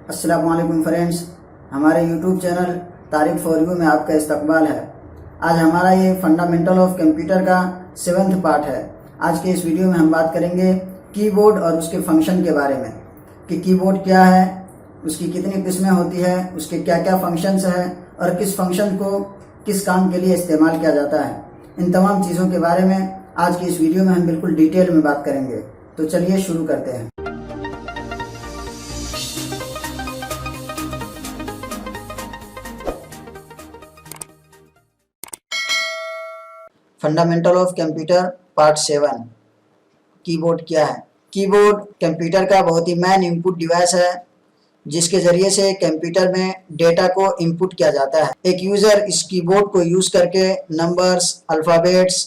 अस्सलाम वालेकुम फ्रेंड्स, हमारे YouTube channel Tariq for you में आपका इस्तकबाल है। आज हमारा ये फंडामेंटल ऑफ कंप्यूटर का 7वां पार्ट है। आज के इस वीडियो में हम बात करेंगे कीबोर्ड और उसके फंक्शन के बारे में कि कीबोर्ड क्या है, उसकी कितनी किस्में होती है, उसके क्या क्या फंक्शंस हैं और किस फंक्शन को किस काम के लिए इस्तेमाल किया जाता है। इन तमाम चीज़ों के बारे में आज की इस वीडियो में हम बिल्कुल डिटेल में बात करेंगे। तो चलिए शुरू करते हैं। Fundamental of computer part 7। Keyboard क्या है? कीबोर्ड कंप्यूटर का बहुत ही मेन इनपुट डिवाइस है जिसके जरिए से कंप्यूटर में डेटा को इनपुट किया जाता है। एक यूज़र इस कीबोर्ड को यूज़ करके नंबर्स, अल्फ़ाबेट्स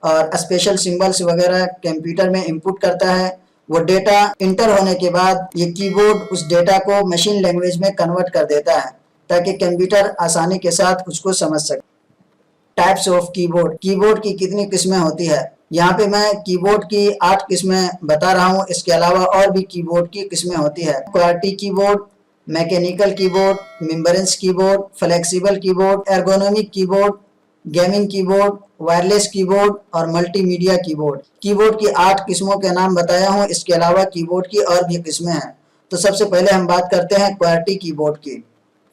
और स्पेशल सिंबल्स वगैरह कंप्यूटर में इनपुट करता है। वो डेटा इंटर होने के बाद ये कीबोर्ड उस डेटा को मशीन लैंग्वेज में कन्वर्ट कर देता है ताकि कंप्यूटर आसानी के साथ उसको समझ सके। Types of keyboard. कीबोर्ड की कितनी किस्में होती है? यहाँ पे मैं कीबोर्ड की 8 किस्में बता रहा हूँ। इसके अलावा और भी कीबोर्ड की किस्में होती है। Corti keyboard, mechanical keyboard, membranes keyboard, flexible keyboard, ergonomic keyboard, gaming keyboard, wireless keyboard और मल्टीमीडिया कीबोर्ड। कीबोर्ड की 8 किस्मों के नाम बताया हूँ। इसके अलावा कीबोर्ड की और भी किस्में हैं। तो सबसे पहले हम बात करते हैं क्वार्टी कीबोर्ड की।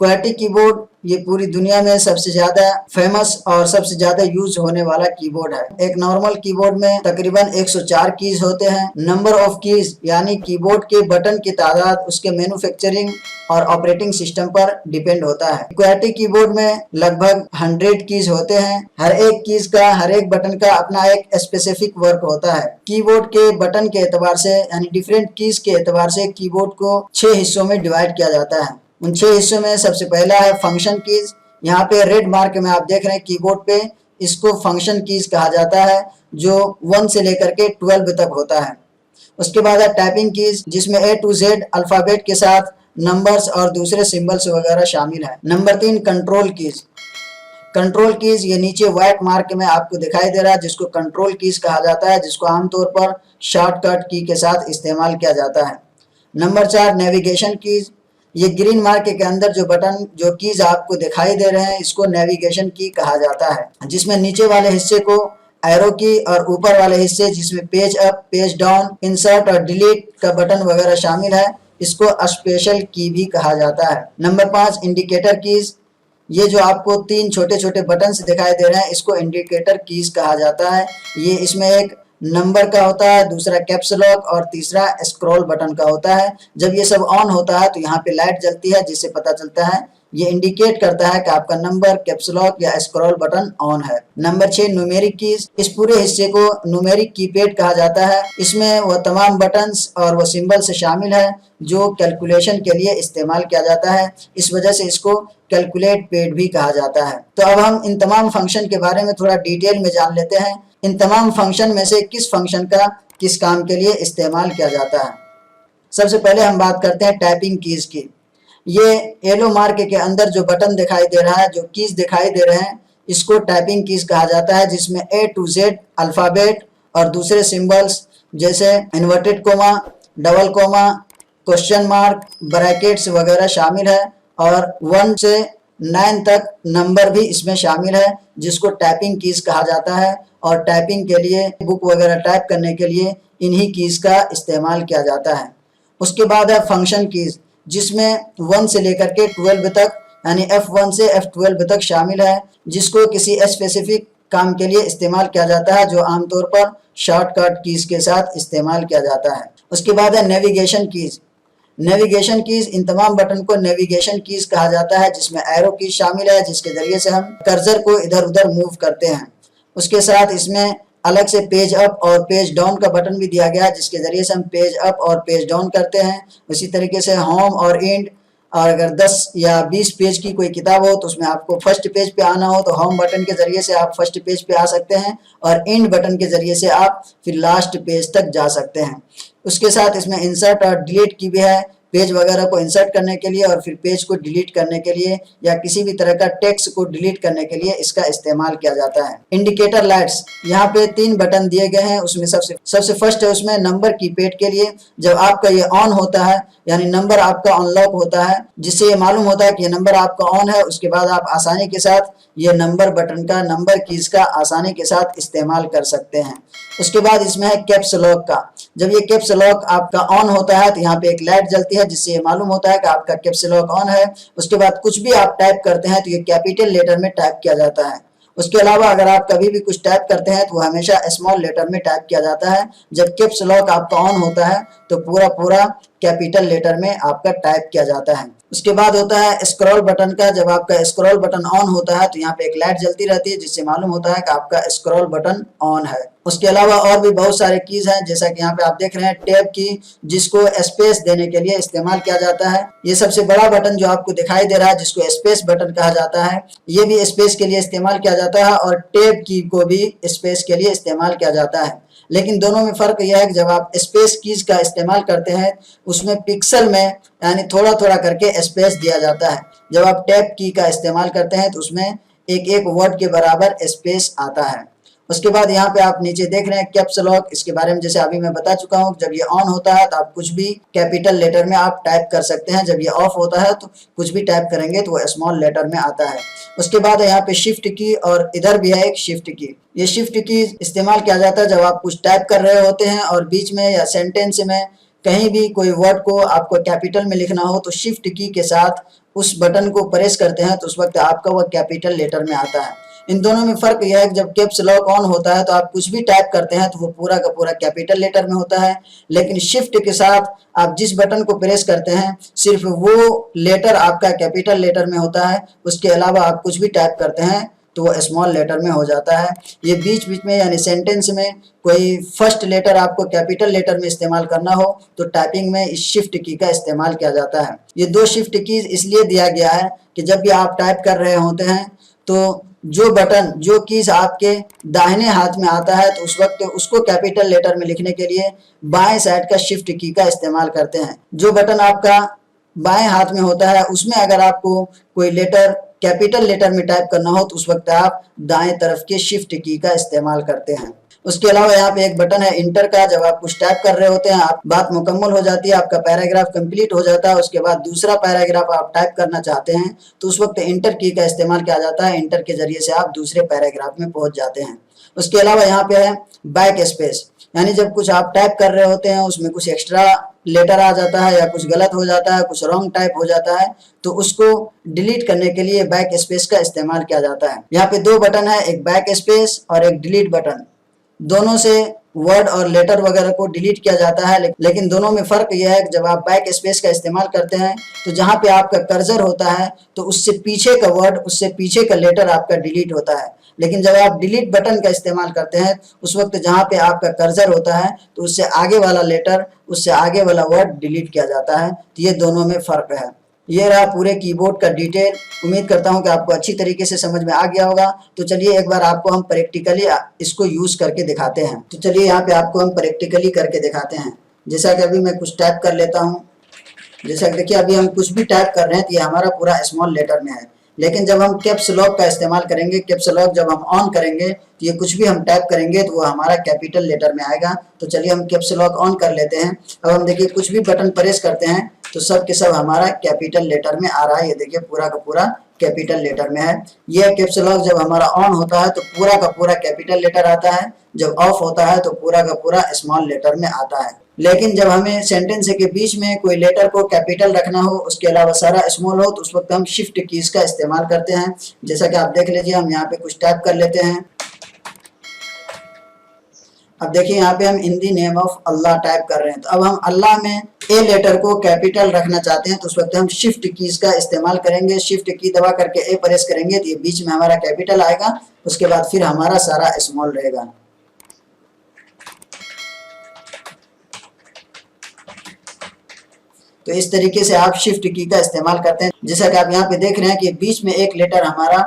क्वार्टी कीबोर्ड ये पूरी दुनिया में सबसे ज्यादा फेमस और सबसे ज्यादा यूज होने वाला कीबोर्ड है। एक नॉर्मल कीबोर्ड में तकरीबन 104 कीज होते हैं। नंबर ऑफ कीज यानी कीबोर्ड के बटन की तादाद उसके मैन्युफैक्चरिंग और ऑपरेटिंग सिस्टम पर डिपेंड होता है। क्वार्टी कीबोर्ड में लगभग 100 कीज होते हैं। हर एक कीज का, हर एक बटन का अपना एक स्पेसिफिक वर्क होता है। कीबोर्ड के बटन के एतबार से यानी डिफरेंट कीज के एतबार से कीबोर्ड को 6 हिस्सों में डिवाइड किया जाता है। उन 6 हिस्सों में सबसे पहला है फंक्शन कीज। यहाँ पे रेड मार्क में आप देख रहे हैं कीबोर्ड पे, इसको फंक्शन कीज कहा जाता है जो 1 से लेकर के 12 तक होता है। उसके बाद है टाइपिंग कीज जिसमें A to Z अल्फ़ाबेट के साथ नंबर्स और दूसरे सिंबल्स वगैरह शामिल है। Number 3 control keys. Control keys ये नीचे व्हाइट मार्क में आपको दिखाई दे रहा है जिसको कंट्रोल कीज कहा जाता है, जिसको आमतौर पर शॉर्टकट की के साथ इस्तेमाल किया जाता है। Number 4 navigation keys. ये ग्रीन मार्क के अंदर जो बटन, जो कीज आपको दिखाई दे रहे हैं, इसको नेविगेशन की कहा जाता है, जिसमें नीचे वाले हिस्से को एरो की और ऊपर वाले हिस्से जिसमें page up, page down, insert और डिलीट का बटन वगैरह शामिल है, इसको स्पेशल की भी कहा जाता है। Number 5 indicator keys. ये जो आपको 3 छोटे छोटे बटन दिखाई दे रहे हैं, इसको इंडिकेटर कीज कहा जाता है। ये इसमें एक नंबर का होता है, दूसरा कैप्स लॉक और तीसरा स्क्रॉल बटन का होता है। जब ये सब ऑन होता है तो यहाँ पे लाइट जलती है जिससे पता चलता है, ये इंडिकेट करता है कि आपका नंबर, कैप्स लॉक या स्क्रॉल बटन ऑन है। Number 6 numeric keys. इस पूरे हिस्से को न्यूमेरिक कीपैड कहा जाता है। इसमें वो तमाम बटन्स और वो सिंबल्स शामिल है जो कैलकुलेशन के लिए इस्तेमाल किया जाता है। इस वजह से इसको कैलकुलेट पैड भी कहा जाता है। तो अब हम इन तमाम फंक्शन के बारे में थोड़ा डिटेल में जान लेते हैं। इन तमाम फंक्शन में से किस फंक्शन का किस काम के लिए इस्तेमाल किया जाता है। सबसे पहले हम बात करते हैं टाइपिंग कीज की। ये येलो मार्क के अंदर जो बटन दिखाई दे रहा है, जो कीज दिखाई दे रहे हैं, इसको टाइपिंग कीज कहा जाता है, जिसमें A to Z अल्फ़ाबेट और दूसरे सिंबल्स जैसे inverted comma, double comma, question mark, brackets वगैरह शामिल है और 1 से 9 तक नंबर भी इसमें शामिल है, जिसको टाइपिंग कीज कहा जाता है। और टाइपिंग के लिए, बुक वगैरह टाइप करने के लिए इन्हीं कीज का इस्तेमाल किया जाता है। उसके बाद है फंक्शन कीज जिसमें 1 से लेकर के 12 तक यानी F1 से F12 तक शामिल है, जिसको किसी स्पेसिफिक काम के लिए इस्तेमाल किया जाता है, जो आमतौर पर शॉर्टकट कीज के साथ इस्तेमाल किया जाता है। उसके बाद है नेविगेशन कीज। नेविगेशन कीज, इन तमाम बटन को नेविगेशन कीज कहा जाता है, जिसमें एरो कीज शामिल है जिसके जरिए से हम कर्सर को इधर उधर मूव करते हैं। उसके साथ इसमें अलग से पेज अप और पेज डाउन का बटन भी दिया गया है जिसके जरिए से हम पेज अप और पेज डाउन करते हैं। उसी तरीके से होम और एंड, और अगर 10 या 20 पेज की कोई किताब हो तो उसमें आपको फर्स्ट पेज पे आना हो तो होम बटन के जरिए से आप फर्स्ट पेज पे आ सकते हैं और एंड बटन के जरिए से आप फिर लास्ट पेज तक जा सकते हैं। उसके साथ इसमें इंसर्ट और डिलीट की भी है, पेज वगैरह को इंसर्ट करने के लिए और फिर पेज को डिलीट करने के लिए या किसी भी तरह का टेक्स्ट को डिलीट करने के लिए इसका इस्तेमाल किया जाता है। इंडिकेटर लाइट्स, यहाँ पे 3 बटन दिए गए हैं, उसमें सबसे फर्स्ट है उसमें नंबर कीपैड के लिए। जब आपका ये ऑन होता है यानी नंबर आपका अनलॉक होता है, जिससे ये मालूम होता है कि ये नंबर आपका ऑन है, उसके बाद आप आसानी के साथ ये नंबर बटन का, नंबर कीज का आसानी के साथ इस्तेमाल कर सकते हैं। उसके बाद इसमें है कैप्स लॉक का। जब ये कैप्स लॉक आपका ऑन होता है तो यहाँ पे एक लाइट जलती है, जिससे ये मालूम होता है कि आपका कैप्स लॉक ऑन है। उसके बाद कुछ भी आप टाइप करते हैं तो ये कैपिटल लेटर में टाइप किया जाता है। उसके अलावा अगर आप कभी भी कुछ टाइप करते हैं तो वो हमेशा स्मॉल लेटर में टाइप किया जाता है। जब कैप्स लॉक आपका ऑन होता है तो पूरा कैपिटल लेटर में आपका टाइप किया जाता है। उसके बाद होता है स्क्रॉल बटन का। जब आपका स्क्रॉल बटन ऑन होता है तो यहाँ पे एक लाइट जलती रहती है, जिससे मालूम होता है कि आपका स्क्रॉल बटन ऑन है। उसके अलावा और भी बहुत सारे कीज हैं, जैसा कि यहाँ पे आप देख रहे हैं टैब की, जिसको स्पेस देने के लिए इस्तेमाल किया जाता है। ये सबसे बड़ा बटन जो आपको दिखाई दे रहा है, जिसको स्पेस बटन कहा जाता है, ये भी स्पेस के लिए इस्तेमाल किया जाता है और टैब की को भी स्पेस के लिए इस्तेमाल किया जाता है। लेकिन दोनों में फर्क यह है कि जब आप स्पेस कीज का इस्तेमाल करते हैं उसमें पिक्सल में यानी थोड़ा थोड़ा करके स्पेस दिया जाता है। जब आप टैब की का इस्तेमाल करते हैं तो उसमें एक एक वर्ड के बराबर स्पेस आता है। उसके बाद यहाँ पे आप नीचे देख रहे हैं कैप्स लॉक। इसके बारे में जैसे अभी मैं बता चुका हूँ, जब ये ऑन होता है तो आप कुछ भी कैपिटल लेटर में आप टाइप कर सकते हैं। जब ये ऑफ होता है तो कुछ भी टाइप करेंगे तो वो स्मॉल लेटर में आता है। उसके बाद यहाँ पे शिफ्ट की और इधर भी है एक शिफ्ट की। ये शिफ्ट की इस्तेमाल किया जाता है जब आप कुछ टाइप कर रहे होते हैं और बीच में या सेंटेंस में कहीं भी कोई वर्ड को आपको कैपिटल में लिखना हो तो शिफ्ट की के साथ उस बटन को प्रेस करते हैं तो उस वक्त आपका वह कैपिटल लेटर में आता है। इन दोनों में फर्क यह है कि जब कैप्स लॉक ऑन होता है तो आप कुछ भी टाइप करते हैं तो वो पूरा का पूरा कैपिटल लेटर में होता है, लेकिन शिफ्ट के साथ आप जिस बटन को प्रेस करते हैं सिर्फ वो लेटर आपका कैपिटल लेटर में होता है। उसके अलावा आप कुछ भी टाइप करते हैं तो वो स्मॉल लेटर में हो जाता है। ये बीच बीच में यानी सेंटेंस में कोई फर्स्ट लेटर आपको कैपिटल लेटर में इस्तेमाल करना हो तो टाइपिंग में इस शिफ्ट की का इस्तेमाल किया जाता है। ये 2 शिफ्ट कीज इसलिए दिया गया है कि जब भी आप टाइप कर रहे होते हैं तो जो बटन, जो कीज आपके दाहिने हाथ में आता है तो उस वक्त उसको कैपिटल लेटर में लिखने के लिए बाएं साइड का शिफ्ट की का इस्तेमाल करते हैं। जो बटन आपका बाएं हाथ में होता है उसमें अगर आपको कोई लेटर कैपिटल लेटर में टाइप करना हो तो उस वक्त आप दाएं तरफ के शिफ्ट की का इस्तेमाल करते हैं। उसके अलावा यहाँ पे एक बटन है इंटर का। जब आप कुछ टाइप कर रहे होते हैं, आप बात मुकम्मल हो जाती है, आपका पैराग्राफ कंप्लीट हो जाता है, उसके बाद दूसरा पैराग्राफ आप टाइप करना चाहते हैं तो उस वक्त इंटर की का इस्तेमाल किया जाता है। इंटर के जरिए से आप दूसरे पैराग्राफ में पहुंच जाते हैं। उसके अलावा यहाँ पे है बैक स्पेस, यानी जब कुछ आप टाइप कर रहे होते हैं उसमें कुछ एक्स्ट्रा लेटर आ जाता है या कुछ गलत हो जाता है, कुछ रॉन्ग टाइप हो जाता है तो उसको डिलीट करने के लिए बैक स्पेस का इस्तेमाल किया जाता है। यहाँ पे 2 बटन है, एक बैक स्पेस और एक डिलीट बटन। दोनों से वर्ड और लेटर वगैरह को डिलीट किया जाता है, लेकिन दोनों में फर्क यह है कि जब आप बैक स्पेस का इस्तेमाल करते हैं तो जहाँ पे आपका कर्सर होता है तो उससे पीछे का वर्ड, उससे पीछे का लेटर आपका डिलीट होता है। लेकिन जब आप डिलीट बटन का इस्तेमाल करते हैं उस वक्त जहाँ पे आपका कर्सर होता है तो उससे आगे वाला लेटर, उससे आगे वाला वर्ड डिलीट किया जाता है। तो ये दोनों में फ़र्क है। ये रहा पूरे कीबोर्ड का डिटेल। उम्मीद करता हूँ कि आपको अच्छी तरीके से समझ में आ गया होगा। तो चलिए एक बार आपको हम प्रैक्टिकली इसको यूज़ करके दिखाते हैं। तो चलिए यहाँ पे आपको हम प्रैक्टिकली करके दिखाते हैं। जैसा कि अभी मैं कुछ टाइप कर लेता हूँ। जैसा कि देखिए अभी हम कुछ भी टाइप कर रहे हैं तो ये हमारा पूरा स्मॉल लेटर में है, लेकिन जब हम कैप्स लॉक का इस्तेमाल करेंगे, कैप्स लॉक जब हम ऑन करेंगे तो ये कुछ भी हम टाइप करेंगे तो वो हमारा कैपिटल लेटर में आएगा। तो चलिए हम कैप्स लॉक ऑन कर लेते हैं। अब हम देखिए कुछ भी बटन प्रेस करते हैं तो सब के सब हमारा कैपिटल लेटर में आ रहा है। ये देखिए पूरा का पूरा कैपिटल लेटर में है। ये कैप्स लॉक जब हमारा ऑन होता है तो पूरा का पूरा कैपिटल लेटर आता है, जब ऑफ होता है तो पूरा का पूरा स्मॉल लेटर में आता है। लेकिन जब हमें सेंटेंस के बीच में कोई लेटर को कैपिटल रखना हो, उसके अलावा सारा स्मॉल हो, तो उस वक्त हम शिफ्ट कीज का इस्तेमाल करते हैं। जैसा कि आप देख लीजिए, हम यहाँ पे कुछ टाइप कर लेते हैं। अब देखिए यहाँ पे हम in the name of Allah type कर रहे हैं। तो अब हम अल्लाह में ए लेटर को कैपिटल रखना चाहते हैं तो उस वक्त हम शिफ्ट कीज का इस्तेमाल करेंगे। शिफ्ट की दबा करके ए प्रेस करेंगे तो ये बीच में हमारा कैपिटल आएगा, उसके बाद फिर हमारा सारा स्मॉल रहेगा। तो इस तरीके से आप शिफ्ट की का इस्तेमाल करते हैं। जैसा कि आप यहाँ पे देख रहे हैं कि बीच में एक लेटर हमारा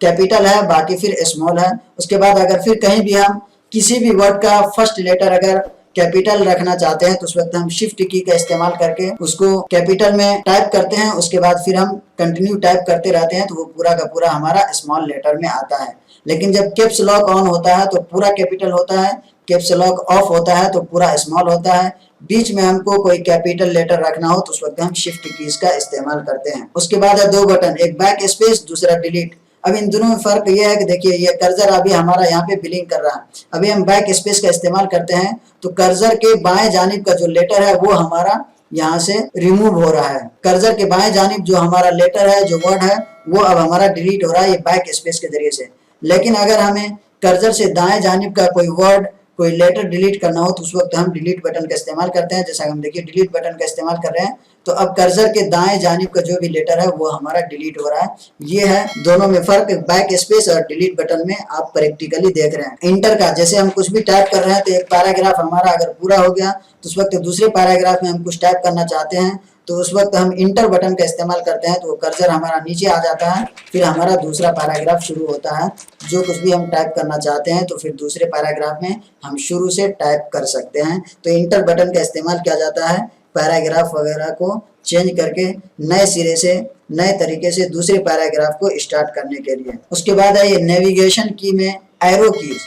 कैपिटल है, बाकी फिर स्मॉल है। उसके बाद अगर फिर कहीं भी हम किसी भी वर्ड का फर्स्ट लेटर अगर कैपिटल रखना चाहते हैं तो उस वक्त हम शिफ्ट की का इस्तेमाल करके उसको कैपिटल में टाइप करते हैं, उसके बाद फिर हम कंटिन्यू टाइप करते रहते हैं तो वो पूरा का पूरा हमारा स्मॉल लेटर में आता है। लेकिन जब कैप्स लॉक ऑन होता है तो पूरा कैपिटल होता है, कैप्स लॉक ऑफ होता है तो पूरा स्मॉल होता है। बीच में हमको कोई कैपिटल लेटर रखना हो तो उस वक्त हम शिफ्ट कीज का इस्तेमाल करते हैं। उसके बाद है दो बटन, एक बैक स्पेस, दूसरा डिलीट। अब इन दोनों में फर्क ये है कि देखिए ये कर्सर अभी हमारा यहाँ पे बिलिंग कर रहा है, अभी हम बैक स्पेस का इस्तेमाल करते हैं तो कर्सर के बाएं जानिब का जो लेटर है वो हमारा यहाँ से रिमूव हो रहा है। कर्सर के बाएं जानिब जो हमारा लेटर है, जो वर्ड है, वो अब हमारा डिलीट हो रहा है ये बैक स्पेस के जरिए से। लेकिन अगर हमें कर्सर से दाएं जानिब का कोई वर्ड, कोई लेटर डिलीट करना हो तो उस वक्त हम डिलीट बटन का इस्तेमाल करते हैं। जैसा हम देखिए डिलीट बटन का इस्तेमाल कर रहे हैं तो अब कर्सर के दाएं जानिब का जो भी लेटर है वो हमारा डिलीट हो रहा है। ये है दोनों में फर्क, बैक स्पेस और डिलीट बटन में आप प्रैक्टिकली देख रहे हैं। इंटर का जैसे हम कुछ भी टाइप कर रहे हैं तो एक पैराग्राफ हमारा अगर पूरा हो गया तो उस वक्त दूसरे पैराग्राफ में हम कुछ टाइप करना चाहते हैं तो उस वक्त हम इंटर बटन का इस्तेमाल करते हैं तो वो कर्सर हमारा नीचे आ जाता है, फिर हमारा दूसरा पैराग्राफ शुरू होता है। जो कुछ भी हम टाइप करना चाहते हैं तो फिर दूसरे पैराग्राफ में हम शुरू से टाइप कर सकते हैं। तो इंटर बटन का इस्तेमाल किया जाता है पैराग्राफ वगैरह को चेंज करके नए सिरे से, नए तरीके से दूसरे पैराग्राफ को स्टार्ट करने के लिए। उसके बाद है ये नेविगेशन की में एरो कीज।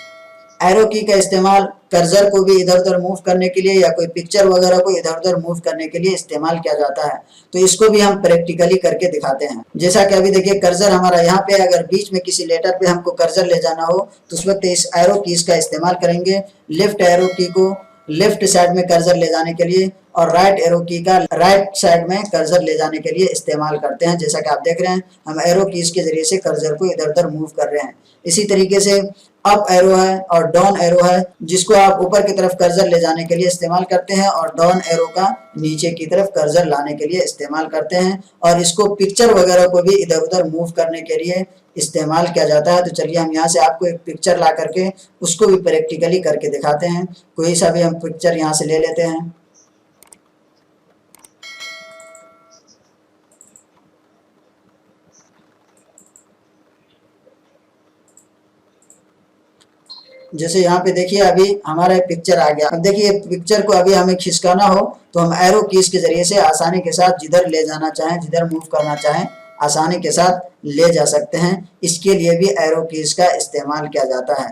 एरो की का इस्तेमाल कर्सर को भी इधर उधर मूव करने के लिए या कोई पिक्चर वगैरह को इधर उधर मूव करने के लिए इस्तेमाल किया जाता है। तो इसको भी हम प्रैक्टिकली करके दिखाते हैं। जैसा कि अभी देखिए कर्सर हमारा यहाँ पे, अगर बीच में किसी लेटर पे हमको कर्सर ले जाना हो तो उस वक्त इस एरो कीज का इस्तेमाल करेंगे। लेफ्ट एरो की को लेफ्ट साइड में कर्सर ले जाने के लिए और राइट एरो की का राइट साइड में कर्सर ले जाने के लिए इस्तेमाल करते हैं। जैसा कि आप देख रहे हैं हम एरो कीज के जरिए से कर्सर को इधर उधर मूव कर रहे हैं। इसी तरीके से अप एरो है और डाउन एरो है, जिसको आप ऊपर की तरफ कर्सर ले जाने के लिए इस्तेमाल करते हैं और डाउन एरो का नीचे की तरफ कर्सर लाने के लिए इस्तेमाल करते हैं। और इसको पिक्चर वगैरह को भी इधर उधर मूव करने के लिए इस्तेमाल किया जाता है। तो चलिए हम यहाँ से आपको एक पिक्चर ला करके उसको भी प्रैक्टिकली करके दिखाते हैं। कोई सा भी हम पिक्चर यहाँ से ले लेते हैं। जैसे यहाँ पे देखिए अभी हमारा पिक्चर आ गया। अब देखिए पिक्चर को अभी हमें खिसकाना हो तो हम एरो कीज के जरिए से आसानी के साथ जिधर ले जाना चाहें, जिधर मूव करना चाहें, आसानी के साथ ले जा सकते हैं। इसके लिए भी एरो कीज का इस्तेमाल किया जाता है।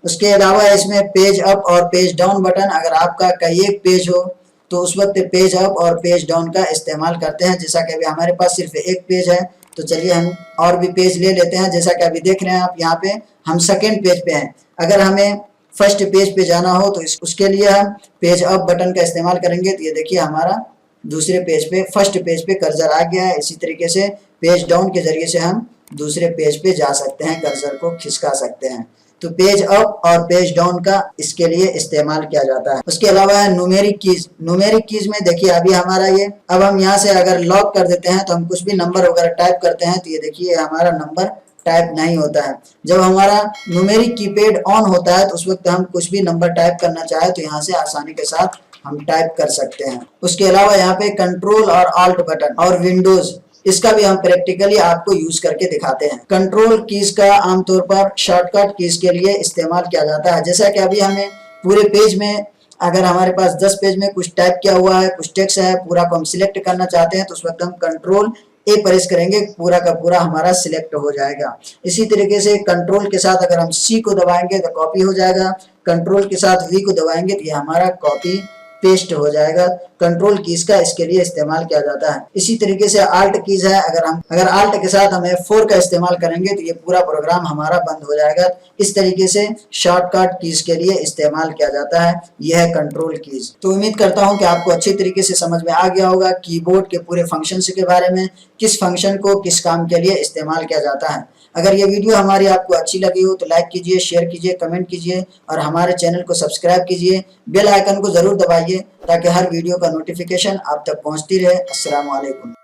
उसके अलावा इसमें पेज अप और पेज डाउन बटन, अगर आपका कई एक पेज हो तो उस वक्त पेज अप और पेज डाउन का इस्तेमाल करते हैं। जैसा कि अभी हमारे पास सिर्फ एक पेज है तो चलिए हम और भी पेज ले लेते हैं। जैसा कि अभी देख रहे हैं आप यहाँ पे हम सेकेंड पेज पे हैं। अगर हमें फर्स्ट पेज पे जाना हो तो उसके लिए हम पेज अप बटन का इस्तेमाल करेंगे। तो ये देखिए हमारा दूसरे पेज पे, फर्स्ट पेज पे कर्सर आ गया है। इसी तरीके से पेज डाउन के जरिए से हम दूसरे पेज पे जा सकते हैं, कर्सर को खिसका सकते हैं। तो पेज अप और पेज डाउन का इसके लिए इस्तेमाल किया जाता है। उसके अलावा है न्यूमेरिक कीज। न्यूमेरिक कीज में देखिए अभी हमारा ये, अब हम यहाँ से अगर लॉक कर देते हैं तो हम कुछ भी नंबर वगैरह टाइप करते हैं तो ये देखिए हमारा नंबर टाइप नहीं होता है। जब हमारा न्यूमेरिक कीपैड ऑन होता है तो उस वक्त हम कुछ भी नंबर टाइप करना चाहे तो यहाँ से आसानी के साथ हम टाइप कर सकते हैं। उसके अलावा यहाँ पे कंट्रोल और ऑल्ट बटन और विंडोज, इसका भी हम प्रैक्टिकली आपको यूज करके दिखाते हैं। कंट्रोल कीज का आमतौर पर शॉर्टकट कीज के लिए इस्तेमाल किया जाता है। जैसा कि अभी हमें पूरे पेज में, अगर हमारे पास 10 पेज में कुछ टाइप किया हुआ है, कुछ टेक्स्ट है, पूरा को हम सिलेक्ट करना चाहते हैं तो उस वक्त हम कंट्रोल ए प्रेस करेंगे, पूरा का पूरा हमारा सिलेक्ट हो जाएगा। इसी तरीके से कंट्रोल के साथ अगर हम सी को दबाएंगे तो कॉपी हो जाएगा, कंट्रोल के साथ वी को दबाएंगे तो ये हमारा कॉपी पेस्ट हो जाएगा। कंट्रोल कीज का इसके लिए इस्तेमाल किया जाता है। इसी तरीके से आल्ट कीज है, अगर आल्ट के साथ हम F4 का इस्तेमाल करेंगे तो ये पूरा प्रोग्राम हमारा बंद हो जाएगा। इस तरीके से शॉर्टकट कीज के लिए इस्तेमाल किया जाता है। यह है कंट्रोल कीज। तो उम्मीद करता हूं कि आपको अच्छी तरीके से समझ में आ गया होगा कीबोर्ड के पूरे फंक्शन के बारे में, किस फंक्शन को किस काम के लिए इस्तेमाल किया जाता है। अगर ये वीडियो हमारी आपको अच्छी लगी हो तो लाइक कीजिए, शेयर कीजिए, कमेंट कीजिए और हमारे चैनल को सब्सक्राइब कीजिए। बेल आइकन को जरूर दबाइए ताकि हर वीडियो का नोटिफिकेशन आप तक पहुंचती रहे। अस्सलाम वालेकुम।